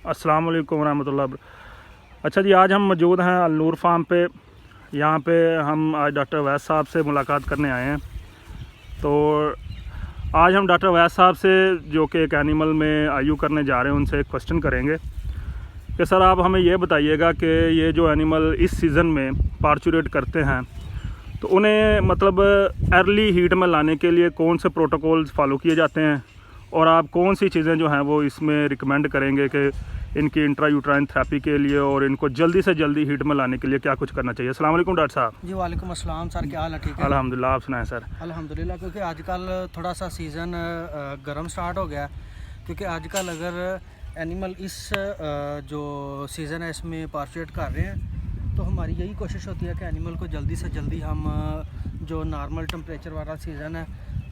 अस्सलाम वालेकुम रहमतुल्लाह। अच्छा जी, आज हम मौजूद हैं अलनूर फार्म पे। यहाँ पे हम आज डॉक्टर वैस साहब से मुलाकात करने आए हैं। तो आज हम डॉक्टर वैस साहब से, जो कि एक एनिमल में आयु करने जा रहे हैं, उनसे एक क्वेश्चन करेंगे कि सर आप हमें ये बताइएगा कि ये जो एनिमल इस सीज़न में पार्चुरेट करते हैं तो उन्हें मतलब अर्ली हीट में लाने के लिए कौन से प्रोटोकॉल्स फॉलो किए जाते हैं, और आप कौन सी चीज़ें जो हैं वो इसमें रिकमेंड करेंगे कि इनकी इंट्रा यूट्राइन थेरेपी के लिए और इनको जल्दी से जल्दी हीट में लाने के लिए क्या कुछ करना चाहिए। अस्सलाम वालेकुम डॉक्टर साहब। जी वालेकुम अस्सलाम सर, क्या हाल है? ठीक है अल्हम्दुलिल्लाह, आप सुनाएं सर। अल्हम्दुलिल्लाह, क्योंकि आजकल थोड़ा सा सीज़न गर्म स्टार्ट हो गया, क्योंकि आजकल अगर एनिमल इस जो सीज़न है इसमें पार्चुरेट कर रहे हैं तो हमारी यही कोशिश होती है कि एनिमल को जल्दी से जल्दी हम जो नॉर्मल टेम्परेचर वाला सीज़न है,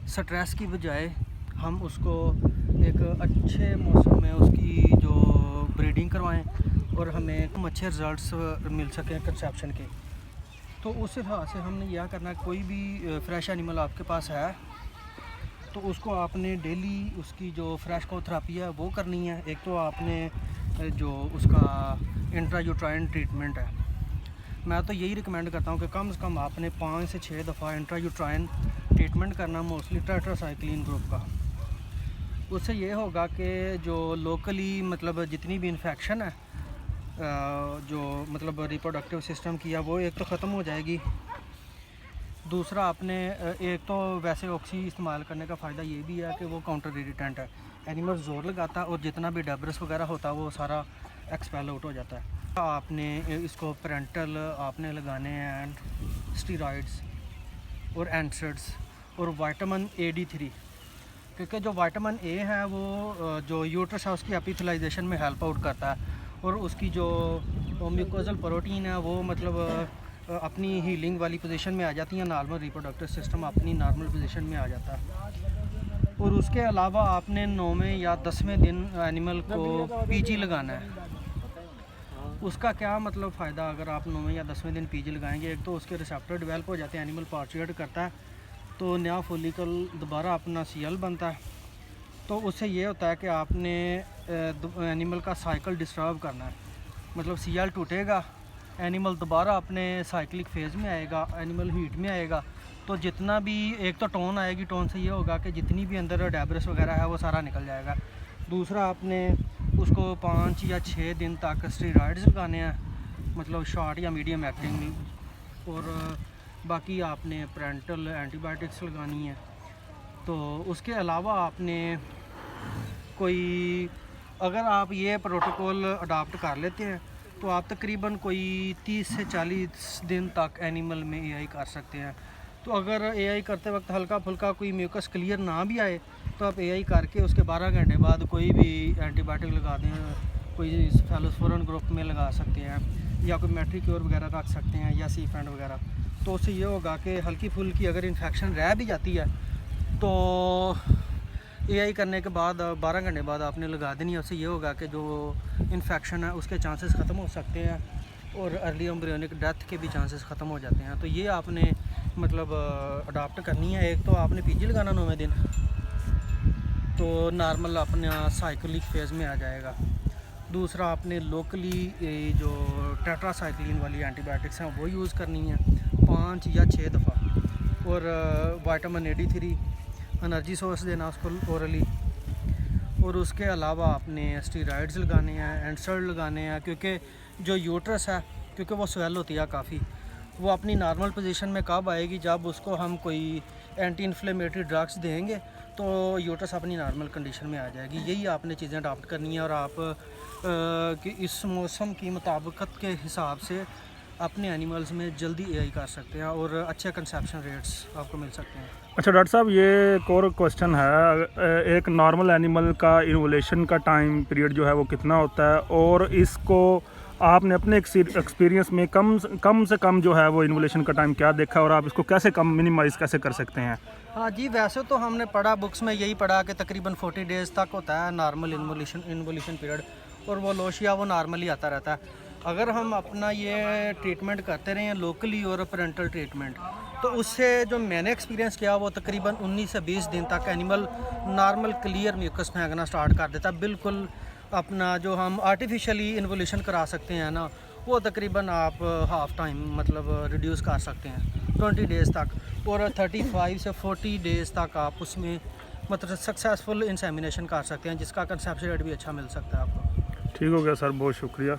स्ट्रेस की बजाय हम उसको एक अच्छे मौसम में उसकी जो ब्रीडिंग करवाएं और हमें अच्छे रिजल्ट्स मिल सकें कंसेप्शन के। तो उस हिसाब से हमने यह करना है, कोई भी फ्रेश एनिमल आपके पास है तो उसको आपने डेली उसकी जो फ्रेश काउ थेरेपी है वो करनी है। एक तो आपने जो उसका इंट्रा यूट्राइन ट्रीटमेंट है, मैं तो यही रिकमेंड करता हूँ कि कम से कम आपने 5 से 6 दफ़ा इंट्रा यूट्राइन ट्रीटमेंट करना, मोस्टली टेट्रासाइक्लिन ग्रुप का। उससे ये होगा कि जो लोकली मतलब जितनी भी इन्फेक्शन है जो मतलब रिप्रोडक्टिव सिस्टम की है वो एक तो ख़त्म हो जाएगी। दूसरा आपने एक तो वैसे ऑक्सी इस्तेमाल करने का फ़ायदा ये भी है कि वो काउंटर इरिटेंट है, एनिमल ज़ोर लगाता है और जितना भी डेब्रिस वगैरह होता है वो सारा एक्सपेल आउट हो जाता है। आपने इसको पेरेंटल आपने लगाने हैं स्टीरॉइड्स और एंट्सड्स और विटामिन AD3, क्योंकि जो विटामिन ए है वो जो यूट्रस है उसकी एपिथेलाइजेशन में हेल्प आउट करता है और उसकी जो म्यूकोजल प्रोटीन है वो मतलब अपनी हीलिंग वाली पोजीशन में आ जाती है, नॉर्मल रिप्रोडक्टिव सिस्टम अपनी नॉर्मल पोजीशन में आ जाता है। और उसके अलावा आपने 9वें या 10वें दिन एनिमल को PG लगाना है। उसका क्या मतलब फ़ायदा, अगर आप 9वें या 10वें दिन PG लगाएंगे, एक तो उसके रिसेप्टर डेवलप हो जाते हैं, एनिमल पार्चुरेट करता है तो नया फॉलिकल दोबारा अपना CL बनता है। तो उससे ये होता है कि आपने एनिमल का साइकिल डिस्टर्ब करना है, मतलब CL टूटेगा, एनिमल दोबारा अपने साइक्लिक फेज़ में आएगा, एनिमल हीट में आएगा। तो जितना भी एक तो टोन आएगी, टोन से ये होगा कि जितनी भी अंदर डेब्रिस वगैरह है वो सारा निकल जाएगा। दूसरा आपने उसको 5 या 6 दिन तक स्टेरॉइड्स लगाने हैं, मतलब शॉर्ट या मीडियम एक्टिंग, और बाकी आपने पेरेंटल एंटीबायोटिक्स लगानी है। तो उसके अलावा आपने कोई, अगर आप ये प्रोटोकॉल अडॉप्ट कर लेते हैं तो आप तकरीबन कोई 30 से 40 दिन तक एनिमल में AI कर सकते हैं। तो अगर AI करते वक्त हल्का फुल्का कोई म्यूकस क्लियर ना भी आए तो आप AI करके उसके 12 घंटे बाद कोई भी एंटीबायोटिक लगा दें, कोई फेलोस्फोरन ग्रुप में लगा सकते हैं या कोई मैट्रिक्योर वगैरह रख सकते हैं या सीफेंड वगैरह। तो उससे ये होगा कि हल्की फुल्की अगर इन्फेक्शन रह भी जाती है तो AI करने के बाद 12 घंटे बाद आपने लगा देनी है। उससे ये होगा कि जो इन्फेक्शन है उसके चांसेस ख़त्म हो सकते हैं और अर्ली एम्ब्रियोनिक डेथ के भी चांसेस ख़त्म हो जाते हैं। तो ये आपने मतलब अडॉप्ट करनी है। एक तो आपने PG लगाना 9वें दिन, तो नॉर्मल अपना साइक्लिक फेज़ में आ जाएगा। दूसरा आपने लोकली जो टेट्रासाइक्लिन वाली एंटीबायोटिक्स हैं वो यूज़ करनी है 5 या 6 दफ़ा, और विटामिन AD3 एनर्जी सोर्स देना उसको ओरली। और उसके अलावा आपने स्टीरॉइड्स लगाने हैं, एंट्सड लगाने हैं, क्योंकि जो यूट्रस है क्योंकि वो स्वेल होती है काफ़ी, वो अपनी नॉर्मल पोजीशन में कब आएगी, जब उसको हम कोई एंटी इन्फ्लेमेटरी ड्रग्स देंगे तो यूट्रस अपनी नॉर्मल कंडीशन में आ जाएगी। यही आपने चीज़ें अडॉप्ट करनी है और आप कि इस मौसम की मुताबिकत के हिसाब से अपने एनिमल्स में जल्दी AI कर सकते हैं और अच्छे कंसेप्शन रेट्स आपको मिल सकते हैं। अच्छा डॉक्टर साहब, ये एक और क्वेश्चन है, एक नॉर्मल एनिमल का इन्वोल्यूशन का टाइम पीरियड जो है वो कितना होता है, और इसको आपने अपने एक्सपीरियंस में कम से कम जो है वो इन्वोल्यूशन का टाइम क्या देखा, और आप इसको कैसे कम मिनिमाइज़ कैसे कर सकते हैं? हाँ जी, वैसे तो हमने पढ़ा, बुक्स में यही पढ़ा कि तकरीबन 40 डेज़ तक होता है नॉर्मल इन्वोल्यूशन पीरियड, और वो लोशिया वो नॉर्मली आता रहता है। अगर हम अपना ये ट्रीटमेंट करते रहे हैं लोकली और पेरेंटल ट्रीटमेंट, तो उससे जो मैंने एक्सपीरियंस किया वो तकरीबन 19 से 20 दिन तक एनिमल नॉर्मल क्लियर म्यूकस फेंकना स्टार्ट कर देता है, बिल्कुल अपना जो हम आर्टिफिशियली इन्वोल्यूशन करा सकते हैं ना, वो तकरीबन आप हाफ टाइम मतलब रिड्यूस कर सकते हैं 20 डेज़ तक, और 35 से 40 डेज़ तक आप उसमें मतलब सक्सेसफुल इंसेमिनेशन कर सकते हैं, जिसका कंसेप्शन रेट भी अच्छा मिल सकता है आपको। ठीक हो गया सर, बहुत शुक्रिया।